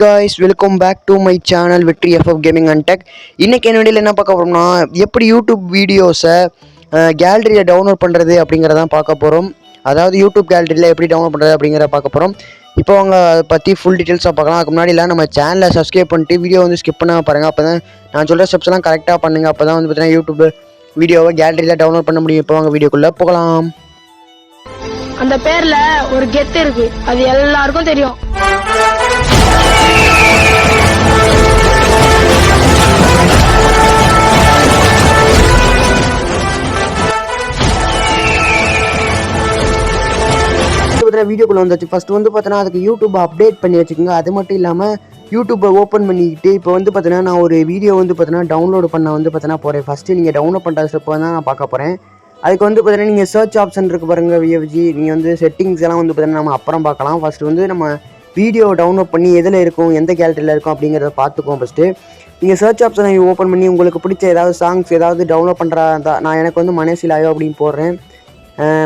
guys, welcome back to my channel Victory FF Gaming and Tech. இன்னைக்கு என்ன வீடியோல என்ன பார்க்க போறோம்னா எப்படி யூடியூப் வீடியோஸை கேலரியில் டவுன்லோட் பண்ணுறது அப்படிங்கிறதான் பார்க்க போகிறோம். அதாவது யூடியூப் கேலரியில் எப்படி டவுன்லோட் பண்ணுறது அப்படிங்கிறத பார்க்க போகிறோம். இப்போ அவங்க அதை பற்றி ஃபுல் டீட்டெயில்ஸாக பார்க்கலாம். அதுக்கு முன்னாடிலாம் நம்ம சேனலை சப்ஸ்கிரைப் பண்ணிட்டு வீடியோ வந்து ஸ்கிப் பண்ணாமல் பாருங்கள். அப்போ தான் நான் சொல்கிற ஸ்டெப்ஸ்லாம் கரெக்டாக பண்ணுங்கள். அப்போ தான் வந்து பார்த்தீங்கன்னா யூடியூப் வீடியோவை கேலரியில் டவுன்லோட் பண்ண முடியும். இப்போ அவங்க வீடியோக்குள்ளே போகலாம். அந்த பேர்ல ஒரு கெத்து இருக்கு, அது எல்லாருக்கும் தெரியும். வீடியோக்குள்ள வந்தாச்சு. ஃபர்ஸ்ட் வந்து பார்த்தீங்கன்னா அதுக்கு யூடியூப் அப்டேட் பண்ணி வச்சுக்கோங்க. அது மட்டும் இல்லாமல் யூடியூப்பை ஓப்பன் பண்ணிக்கிட்டு இப்போ வந்து பார்த்தீங்கன்னா நான் ஒரு வீடியோ வந்து பார்த்தீங்கன்னா டவுன்லோடு பண்ண வந்து பார்த்தீங்கன்னா போகிறேன். ஃபஸ்ட்டு நீங்கள் டவுன்லோட் பண்ணுற ஸ்டெப் தான் நான் பார்க்க போகிறேன். அதுக்கு வந்து பார்த்தீங்கன்னா நீங்கள் சர்ச் ஆப்ஷன் இருக்குது பாருங்கள், விஎஃப்ஜி. நீங்கள் வந்து செட்டிங்ஸ் எல்லாம் வந்து பார்த்தீங்கன்னா நம்ம அப்புறம் பார்க்கலாம். ஃபஸ்ட்டு வந்து நம்ம வீடியோ டவுன்லோட் பண்ணி எதில் இருக்கும், எந்த கேலரியில் இருக்கும் அப்படிங்கிறத பார்த்துக்குவோம். ஃபஸ்ட்டு நீங்கள் சர்ச் ஆப்ஷனை ஓப்பன் பண்ணி உங்களுக்கு பிடிச்ச ஏதாவது சாங்ஸ் ஏதாவது டவுன்லோட் பண்ணுறதா, நான் எனக்கு வந்து மனசிலாயோ அப்படின்னு போடுறேன்.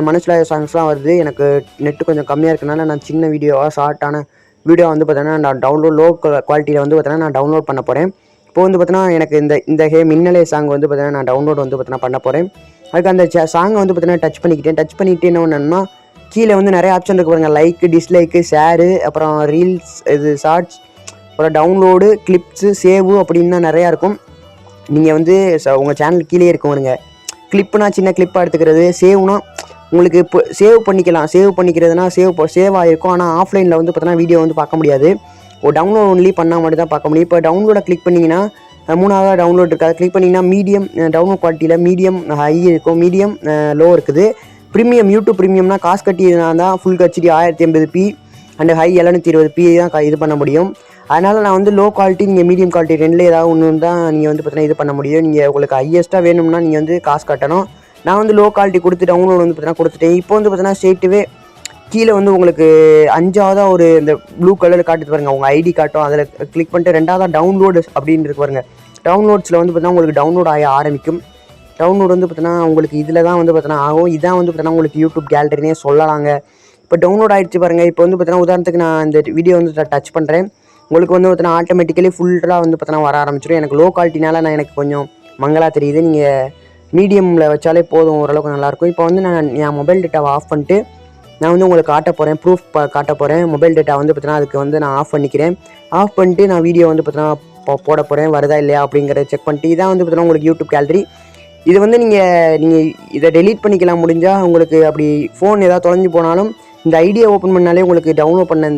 மனசிலாயோ சாங்ஸ்லாம் வருது. எனக்கு நெட்டு கொஞ்சம் கம்மியாக இருக்கனால நான் சின்ன வீடியோவாக ஷார்ட்டான வீடியோ வந்து பார்த்தீங்கன்னா நான் டவுன்லோட் லோ குவாலிட்டியில் வந்து பார்த்தீங்கன்னா நான் டவுன்லோட் பண்ண போகிறேன். இப்போ வந்து பார்த்தீங்கன்னா எனக்கு இந்த மின்னலே சாங் வந்து பார்த்தீங்கன்னா நான் டவுன்லோட் வந்து பார்த்தீங்கன்னா பண்ண போகிறேன். அதுக்கு அந்த சாங்கை வந்து பார்த்தீங்கன்னா டச் பண்ணிக்கிட்டு என்ன பண்ணணும்னா கீழே வந்து நிறைய ஆப்ஷன் இருக்குது பாருங்கள். லைக்கு, டிஸ்லைக்கு, ஷேரு, அப்புறம் ரீல்ஸ், இது ஷார்ட்ஸ், அப்புறம் டவுன்லோடு, கிளிப்ஸு, சேவு அப்படின்னு நிறையா இருக்கும். நீங்கள் வந்து உங்கள் சேனல் கீழே இருக்கும் பாருங்க. கிளிப்புனா சின்ன கிளிப்பாக எடுத்துக்கிறது, சேவ்னா உங்களுக்கு இப்போ சேவ் பண்ணிக்கலாம். சேவ் பண்ணிக்கிறதுனா சேவ் ஆகிருக்கும். ஆனால் ஆஃப்லைனில் வந்து பார்த்தீங்கன்னா வீடியோ வந்து பார்க்க முடியாது. ஒரு டவுன்லோட் ஒன்லி பண்ணால் மட்டும் தான் பார்க்க முடியும். இப்போ டவுன்லோடை கிளிக் பண்ணிங்கன்னா மூணாவது டவுன்லோட் இருக்காது. கிளிக் பண்ணிங்கன்னா மீடியம் டவுன்லோட் குவாலிட்டியில் மீடியம் ஹை இருக்கும், மீடியம் லோ இருக்குது. ப்ரீமியம் யூடியூப் ப்ரீமியம்னா காசு கட்டினா தான் full HD 1080p and high 720p தான் இது பண்ண முடியும். அதனால் நான் வந்து லோ குவாலிட்டி, நீங்கள் மீடியம் குவாலிட்டி ரெண்டில் ஏதாவது ஒன்று தான் நீங்கள் வந்து பார்த்தீங்கன்னா இது பண்ண முடியும். நீங்கள் உங்களுக்கு ஹையஸ்ட்டாக வேணும்னா நீங்கள் வந்து காசு கட்டணும். நான் வந்து லோ குவாலிட்டி கொடுத்து டவுன்லோட் வந்து பார்த்தீங்கன்னா கொடுத்துட்டேன். இப்போ வந்து பார்த்தீங்கன்னா ஸ்ட்ரெயிட்டுவே கீழே வந்து உங்களுக்கு 5ஆவதாக ஒரு இந்த ப்ளூ கலரில் காட்டுது பாருங்கள், உங்கள் ஐடி காட்டும். அதில் கிளிக் பண்ணிட்டு 2ஆவதாக டவுன்லோடு அப்படின்னு இருக்கு பாருங்கள். டவுன்லோட்ஸில் வந்து பார்த்தீங்கன்னா உங்களுக்கு டவுன்லோட் ஆக ஆரம்பிக்கும். டவுன்லோட் வந்து பார்த்தீங்கன்னா உங்களுக்கு இதில் தான் வந்து பார்த்தீங்கன்னா ஆகும். இதான் வந்து பார்த்தீங்கன்னா உங்களுக்கு யூடியூப் கேலரினே சொல்லலாங்க. இப்போ டவுன்லோட் ஆகிடுச்சு பாருங்கள். இப்போ வந்து பார்த்தீங்கன்னா உதாரணத்துக்கு நான் இந்த வீடியோ வந்து டச் பண்ணுறேன். உங்களுக்கு வந்து பார்த்தீங்கன்னா ஆட்டோமேட்டிக்கலி ஃபுல்லாக வந்து பார்த்தீங்கன்னா வர ஆரம்பிச்சிடும். எனக்கு லோ குவாலிட்டினால எனக்கு கொஞ்சம் மங்கலாக தெரியுது. நீங்கள் மீடியமில் வச்சாலே போதும், ஓரளவுக்கு நல்லாயிருக்கும். இப்போ வந்து நான் என் மொபைல் டேட்டாவை ஆஃப் பண்ணிட்டு நான் வந்து உங்களுக்கு காட்ட போகிறேன், ப்ரூஃப் காட்ட போகிறேன். மொபைல் டேட்டா வந்து பார்த்தீங்கன்னா அதுக்கு வந்து நான் ஆஃப் பண்ணிக்கிறேன். ஆஃப் பண்ணிட்டு நான் வீடியோ வந்து பார்த்தீங்கன்னா போட போகிறேன், வருதா இல்லையா அப்படிங்கிறத செக் பண்ணிட்டு. இதான் வந்து பார்த்தீங்கன்னா உங்களுக்கு யூடியூப் கேலரி. இது வந்து நீங்கள் இதை டெலீட் பண்ணிக்கலாம் முடிஞ்சால். உங்களுக்கு அப்படி ஃபோன் ஏதாவது தொலைஞ்சு போனாலும் இந்த ஐடியா ஓப்பன் பண்ணாலே உங்களுக்கு டவுன்லோட் பண்ண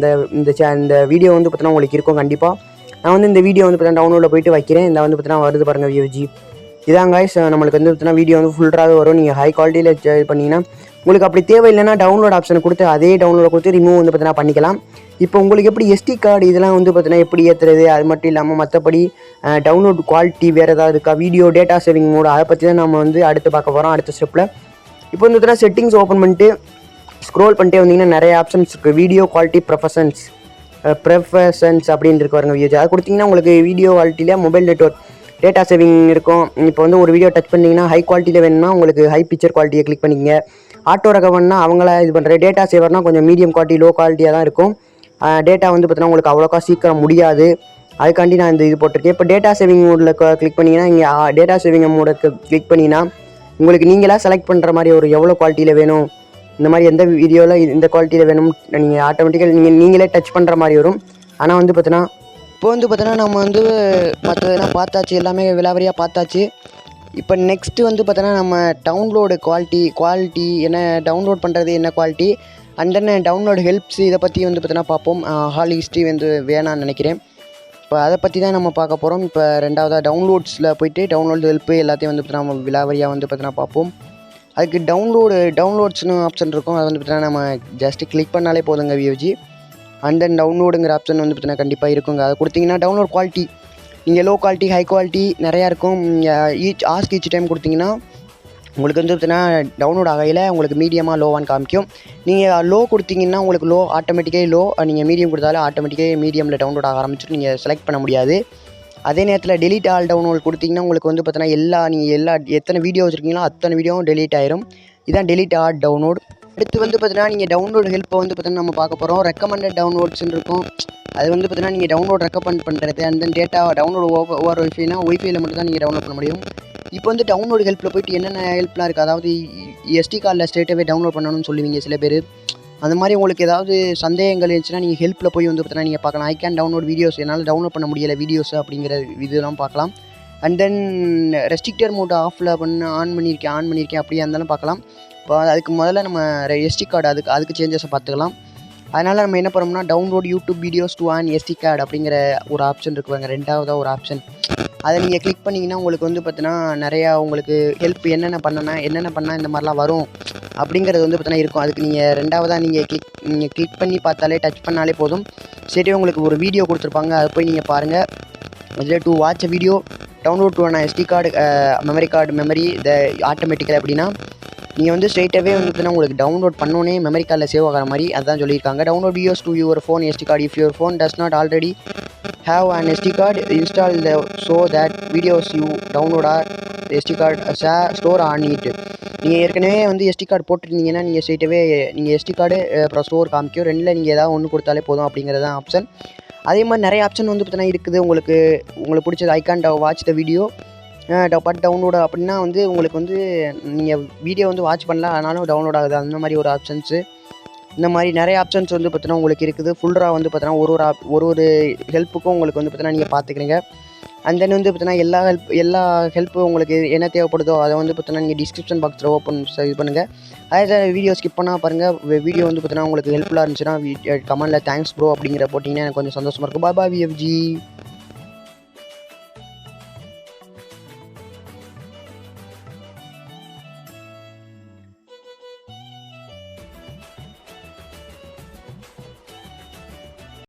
இந்த வீடியோ வந்து பார்த்தீங்கன்னா உங்களுக்கு இருக்கும் கண்டிப்பாக. நான் வந்து இந்த வீடியோ வந்து பார்த்தீங்கன்னா டவுன்லோடில் போய்ட்டு வைக்கிறேன். இந்த வந்து பார்த்தீங்கன்னா வருது பாருங்கள் வியூஜி. இதான் காய்ஸ், நம்மளுக்கு வந்து பார்த்தீங்கன்னா வீடியோ வந்து ஃபுல்லாகவே வரும். நீங்கள் ஹை குவாலிட்டியில் இது பண்ணிங்கன்னா உங்களுக்கு அப்படி தேவையில்லைன்னா டவுன்லோட் ஆப்ஷனை கொடுத்து அதே டவுன்லோட கொடுத்து ரிமூவ் வந்து பார்த்தீங்கன்னா பண்ணிக்கலாம். இப்போ உங்களுக்கு எப்படி எஸ்டி கார்டு இதெல்லாம் வந்து பார்த்தீங்கன்னா எப்படி ஏற்றுறது, அது மட்டும் இல்லாமல் மற்றபடி டவுன்லோட் குவாலிட்டி வேறு ஏதாவது இருக்கா, வீடியோ டேட்டா சேவிங் மோடு, அதை பற்றி தான் நம்ம வந்து அடுத்து பார்க்க போகிறோம் அடுத்த ஸ்டெப்பில். இப்போ வந்து பார்த்தீங்கன்னா செட்டிங்ஸ் ஓப்பன் பண்ணிட்டு ஸ்க்ரோல் பண்ணிட்டே வந்தீங்கன்னா நிறைய ஆப்ஷன்ஸ் இருக்குது. வீடியோ குவாலிட்டி ப்ரெஃபரன்ஸ் அப்படின்னு இருக்கு பாருங்க வியூஜ். அதை கொடுத்தீங்கன்னா உங்களுக்கு வீடியோ குவாலிட்டியில் மொபைல் டேட்டா சேவிங் இருக்கும். இப்போ வந்து ஒரு வீடியோ டச் பண்ணிங்கன்னா ஹை குவாலிட்டியில் வேணும்னா உங்களுக்கு ஹை பிக்சர் குவாலிட்டியை கிளிக் பண்ணிக்கங்க. ஆட்டோ ரெக்கவர்னா அவங்கள இது பண்ணுற. டேட்டா சேவர்னால் கொஞ்சம் மீடியம் குவாலிட்டி லோ குவாலிட்டியாக தான் இருக்கும். டேட்டா வந்து பார்த்தீங்கன்னா உங்களுக்கு அவ்வளோக்கா சீக்கிரம் முடியாது. அதுக்காண்டி நான் இந்த இது போட்டிருக்கேன். இப்போ டேட்டா சேவிங் மோடில் கிளிக் பண்ணிங்கன்னா இங்கே டேட்டா சேவிங் மோடை கிளிக் பண்ணிங்கன்னா உங்களுக்கு நீங்களாக செலக்ட் பண்ணுற மாதிரி ஒரு எவ்வளோ குவாலிட்டியில் வேணும், இந்த மாதிரி எந்த வீடியோவில் இந்த குவாலிட்டியில் வேணும் நீங்கள் ஆட்டோமேட்டிக்காக நீங்களே டச் பண்ணுற மாதிரி வரும். ஆனால் வந்து பார்த்தீங்கன்னா இப்போ வந்து பார்த்தீங்கன்னா நம்ம வந்து மற்றதெல்லாம் பார்த்தாச்சு, எல்லாமே விலாவரியாக பார்த்தாச்சு. இப்போ நெக்ஸ்ட்டு வந்து பார்த்தோன்னா நம்ம டவுன்லோடு குவாலிட்டி என்ன, டவுன்லோட் பண்ணுறது என்ன quality, and then download helps, இதை பற்றி வந்து பார்த்தோன்னா பார்ப்போம். ஹால் ஹிஸ்ட்ரி வந்து வேணான்னு நினைக்கிறேன். இப்போ அதை பற்றி தான் நம்ம பார்க்க போகிறோம். இப்போ ரெண்டாவதாக டவுன்லோட்ஸில் போய்ட்டு டவுன்லோடு ஹெல்ப்பு எல்லாத்தையும் வந்து பார்த்தோன்னா நம்ம விலாவரியாக வந்து பார்த்தோன்னா பார்ப்போம். அதுக்கு டவுன்லோட்ஸ்னு ஆப்ஷன் இருக்கும். அதை வந்து பார்த்தீங்கன்னா நம்ம ஜஸ்ட்டு கிளிக் பண்ணாலே போதுங்க வியூஜி. அண்ட் தென் டவுன்லோடுங்கிற ஆப்ஷன் வந்து பார்த்தீங்கன்னா கண்டிப்பாக இருக்குங்க. அதை கொடுத்தீங்கன்னா டவுன்லோட் குவாலிட்டி நீங்கள் லோ குவாலிட்டி ஹை குவாலிட்டி நிறையா இருக்கும். ஈச் டைம் கொடுத்தீங்கன்னா உங்களுக்கு வந்து பார்த்தீங்கன்னா டவுன்லோட் ஆகையில் உங்களுக்கு மீடியமாக லோவான்னு காமிக்கும். நீங்கள் லோ கொடுத்தீங்கன்னா உங்களுக்கு லோ ஆட்டோமேட்டிக்காக லோ, நீங்கள் மீடியம் கொடுத்தாலும் ஆட்டோமேட்டிக்காக மீடியமில் டவுன்லோட் ஆக ஆரம்பிச்சுட்டு நீங்கள் செலக்ட் பண்ண முடியாது. அதே நேரத்தில் டெலீட் ஆல் டவுன்லோட் கொடுத்தீங்கன்னா உங்களுக்கு வந்து பார்த்தீங்கன்னா நீங்கள் எத்தனை வீடியோ வச்சுருக்கீங்களோ அத்தனை வீடியோவும் டெலீட் ஆயிரும். இதுதான் டெலீட் ஆல் டவுன்லோட். அடுத்து வந்து பார்த்தீங்கன்னா நீங்கள் டவுன்லோட் ஹெல்ப்பை வந்து பார்த்தீங்கன்னா நம்ம பார்க்க போகிறோம். ரெக்கமெண்டட் டவுன்லோட்ஸ்ன்னு இருக்கும். அது வந்து பார்த்தீங்கன்னா நீங்கள் டவுன்லோட் ரெக்கமெண்ட் பண்ணுறது and then data download over ஒய்ஃபைனா ஒய்ஃபைல மட்டும் தான் நீங்கள் டவுன்லோட் பண்ண முடியும். இப்போ வந்து டவுன்லோட் ஹெல்ப்பில் போய்ட்டு என்னென்ன ஹெல்ப்லாம் இருக்குது, அதாவது SD கார்டில் ஸ்ட்ரெயிட்டாகவே டவுன்லோட் பண்ணணும்னு சொல்லுவீங்க சில பேர். அந்த மாதிரி உங்களுக்கு ஏதாவது சந்தேகங்கள் இருந்துச்சுன்னா நீங்கள் ஹெல்ப்பில் போய் வந்து பார்த்தீங்கன்னா நீங்கள் பார்க்கலாம். ஐ கேன் டவுன்லோட் வீடியோஸ், என்னால் டவுன்லோட் பண்ண முடியலை வீடியோஸ் அப்படிங்கிற இதெல்லாம் பார்க்கலாம். அண்ட் தென் ரெஸ்ட்ரிக்டர் மோட் ஆன் பண்ணியிருக்கேன் அப்படியே இருந்தாலும் பார்க்கலாம். இப்போ அதுக்கு முதல்ல நம்ம SD கார்டு அதுக்கு சேஞ்சஸை பார்த்துக்கலாம். அதனால் நம்ம என்ன பண்ணோம்னா download YouTube videos to on SD card அப்படிங்கிற ஒரு ஆப்ஷன் இருக்குவாங்க, ரெண்டாவதாக ஒரு ஆப்ஷன். அதை நீங்கள் கிளிக் பண்ணிங்கன்னா உங்களுக்கு வந்து பார்த்தீங்கன்னா நிறையா உங்களுக்கு ஹெல்ப் என்னென்ன பண்ணால் இந்த மாதிரிலாம் வரும் அப்படிங்கிறது வந்து பார்த்தீங்கன்னா இருக்கும். அதுக்கு நீங்கள் ரெண்டாவதாக நீங்கள் கிளிக் பண்ணி பார்த்தாலே டச் பண்ணாலே போதும். சரி, உங்களுக்கு ஒரு வீடியோ கொடுத்துருப்பாங்க, அதை போய் நீங்கள் பாருங்கள். அதில் to watch video download to on SD card memory the automatically அப்படின்னா நீங்கள் வந்து ஸ்ட்ரெயிட்டாகவே வந்து பார்த்தீங்கன்னா உங்களுக்கு டவுன்லோட் பண்ணோன்னே மெமரி கார்டில் சேவ் ஆகிற மாதிரி அதுதான் சொல்லியிருக்காங்க. Download videos to your phone SD card if your phone does not already have an SD card installed so that videos you download are SD card store on it. நீங்கள் ஏற்கனவே வந்து SD card போட்டுருந்தீங்கன்னா நீங்கள் ஸ்ட்ரெயிட்டாகவே நீங்கள் SD card அப்புறம் store காமிக்கும், ரெண்டில் நீங்கள் ஏதாவது ஒன்று கொடுத்தாலே போதும் அப்படிங்கிறது தான் ஆப்ஷன். அதே மாதிரி நிறைய ஆப்ஷன் வந்து பார்த்தீங்கன்னா இருக்குது. உங்களுக்கு பிடிச்சது I can watch the video but download அப்படின்னா வந்து உங்களுக்கு வந்து நீங்கள் வீடியோ வந்து வாட்ச் பண்ணலாம், ஆனாலும் டவுன்லோட் ஆகுது, அந்த மாதிரி ஒரு ஆப்ஷன்ஸு. இந்த மாதிரி நிறைய ஆப்ஷன்ஸ் வந்து பார்த்தீங்கன்னா உங்களுக்கு இருக்குது. ஃபுல்ராக வந்து பார்த்தீங்கன்னா ஒரு ஹெல்ப்புக்கும் உங்களுக்கு வந்து பார்த்தீங்கன்னா நீங்கள் பார்த்துக்கிறீங்க. அண்ட் தென் வந்து பார்த்தீங்கன்னா எல்லா ஹெல்ப்பும் உங்களுக்கு என்ன தேவைப்படுதோ அதை வந்து பார்த்தீங்கன்னா நீங்கள் டிஸ்கிரிப்ஷன் பாக்ஸில் இது பண்ணுங்கள். அதே வீடியோ ஸ்கிப் பண்ணால் பாருங்கள். வீடியோ வந்து பார்த்தீங்கன்னா உங்களுக்கு ஹெல்ப்ஃபுல்லாக இருந்துச்சுன்னா கமெண்ட்டில் தேங்க்ஸ் ப்ரோ அப்படிங்கிற போட்டிங்கன்னா எனக்கு கொஞ்சம் சந்தோஷமாக இருக்கும். பாய் VFG.